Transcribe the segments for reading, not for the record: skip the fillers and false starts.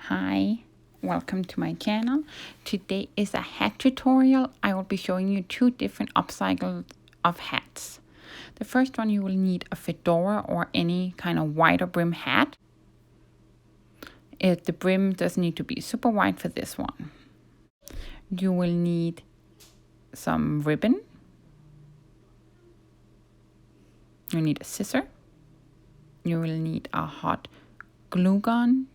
Hi, welcome to my channel. Today is a hat tutorial. I will be showing you two different upcycles of hats. The first one, you will need a fedora or any kind of wider brim hat. The brim doesn't need to be super wide for this one. You will need some ribbon. You need a scissor. You will need a hot glue gun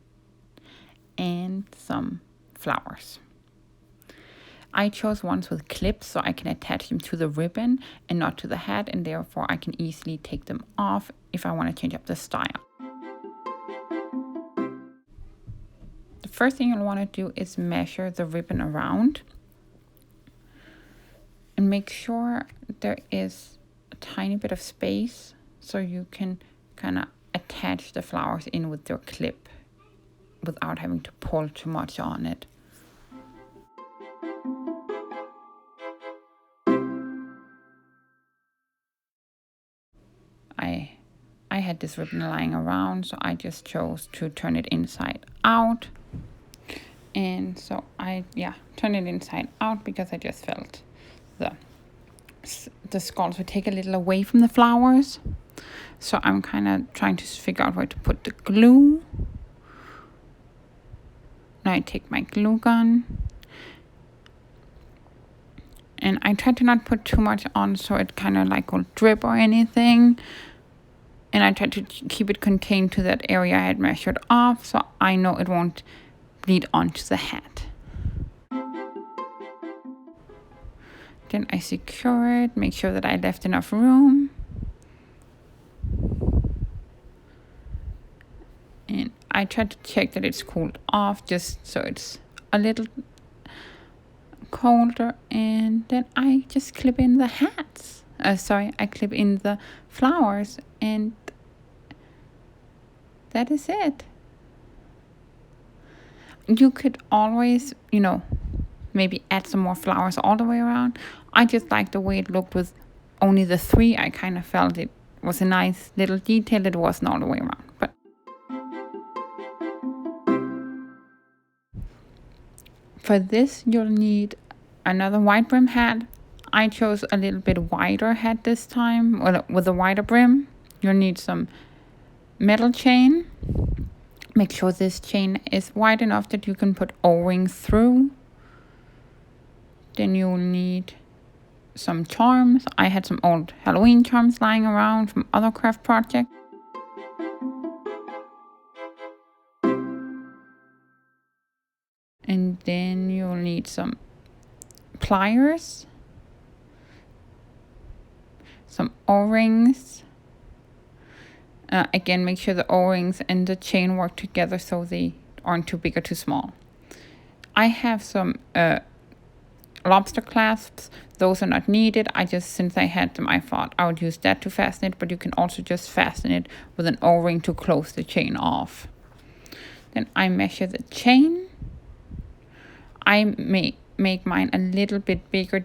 and some flowers. I chose ones with clips so I can attach them to the ribbon and not to the hat, and therefore I can easily take them off if I want to change up the style. The first thing you'll want to do is measure the ribbon around and make sure there is a tiny bit of space so you can kind of attach the flowers in with your clip without having to pull too much on it. I had this ribbon lying around, so I just chose to turn it inside out. And so I turned it inside out because I just felt the skulls would take a little away from the flowers. So I'm kind of trying to figure out where to put the glue. Now I take my glue gun. And I try to not put too much on so it kind of like will drip or anything. And I try to keep it contained to that area I had measured off so I know it won't bleed onto the hat. Then I secure it, make sure that I left enough room. And I try to check that it's cooled off just so it's a little colder, and then I just clip in the hats. I clip in the flowers, and that is it. You could always, maybe add some more flowers all the way around. I just like the way it looked with only the three. I kind of felt it was a nice little detail. It wasn't all the way around, but for this, you'll need another wide brim hat. I chose a little bit wider hat this time, with a wider brim. You'll need some metal chain. Make sure this chain is wide enough that you can put O-rings through. Then you'll need some charms. I had some old Halloween charms lying around from other craft projects. And then you'll need some pliers, some O-rings. Again, make sure the O-rings and the chain work together so they aren't too big or too small. I have some lobster clasps. Those are not needed. Since I had them, I thought I would use that to fasten it, but you can also just fasten it with an O-ring to close the chain off. Then I measure the chain. I make mine a little bit bigger,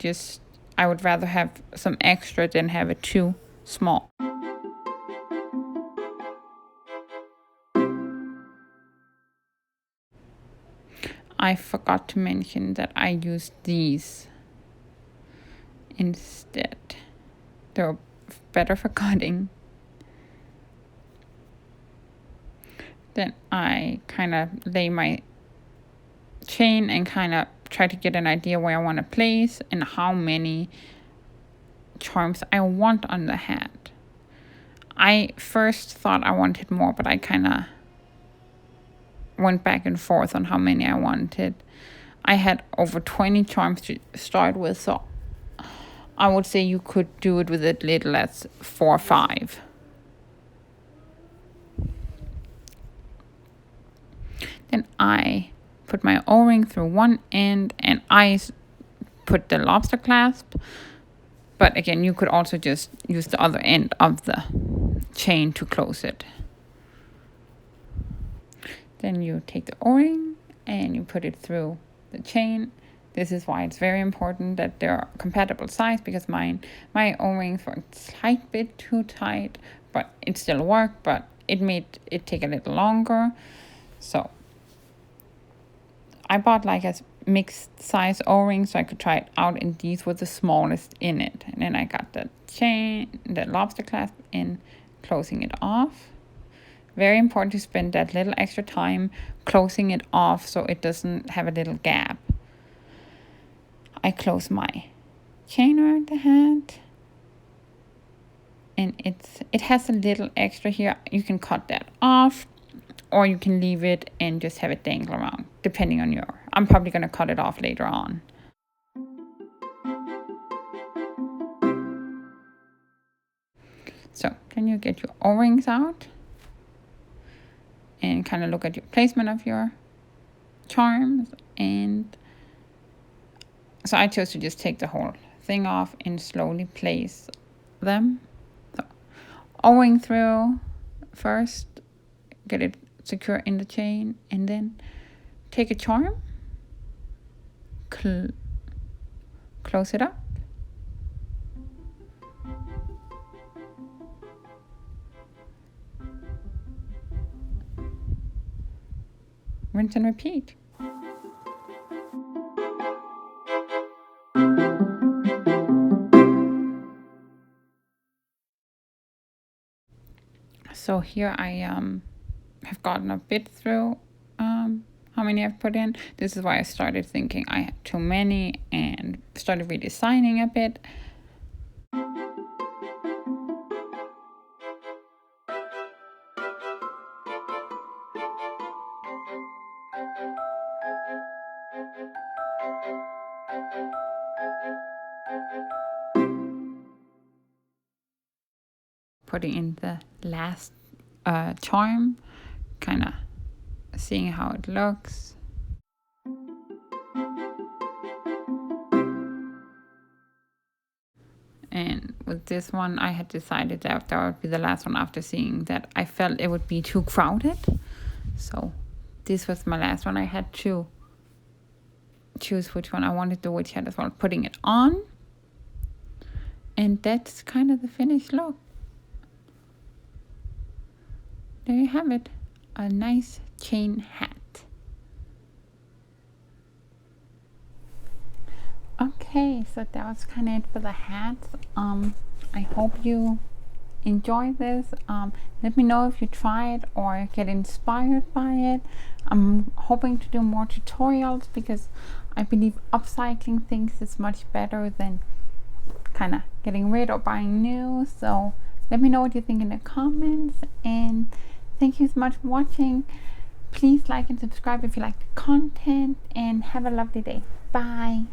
I would rather have some extra than have it too small. I forgot to mention that I used these instead. They're better for cutting. Then I kind of lay my chain and kind of try to get an idea where I want to place and how many charms I want on the hat. I first thought I wanted more, but I kind of went back and forth on how many I wanted. I had over 20 charms to start with, so I would say you could do it with as little as 4 or 5. Then I put my O-ring through one end and I put the lobster clasp. But again, you could also just use the other end of the chain to close it. Then you take the O-ring and you put it through the chain. This is why it's very important that they're compatible size, because my O-rings were a slight bit too tight, but it still worked, but it made it take a little longer. So I bought like a mixed size O-ring so I could try it out, and these were the smallest in it. And then I got the chain, the lobster clasp, and closing it off. Very important to spend that little extra time closing it off so it doesn't have a little gap. I close my chain around the hat, and it has a little extra here. You can cut that off, or you can leave it and just have it dangle around, depending on your. I'm probably going to cut it off later on. So then you get your O-rings out and kind of look at your placement of your charms. And so I chose to just take the whole thing off and slowly place them. So O-ring through first, get it secure in the chain, and then take a charm, close it up, rinse and repeat. So here I have gotten a bit through how many I've put in. This is why I started thinking I had too many and started redesigning a bit. Putting in the last charm, kind of seeing how it looks. And with this one, I had decided that that would be the last one after seeing that I felt it would be too crowded. So this was my last one. I had to choose which one I wanted to witch hat as well, putting it on. And that's kind of the finished look. There you have it, a nice chain hat. Okay, so that was kind of it for the hats. I hope you enjoy this. Let me know if you try it or get inspired by it. I'm hoping to do more tutorials because I believe upcycling things is much better than kind of getting rid or buying new. So let me know what you think in the comments, and thank you so much for watching. Please like and subscribe if you like the content, and have a lovely day. Bye.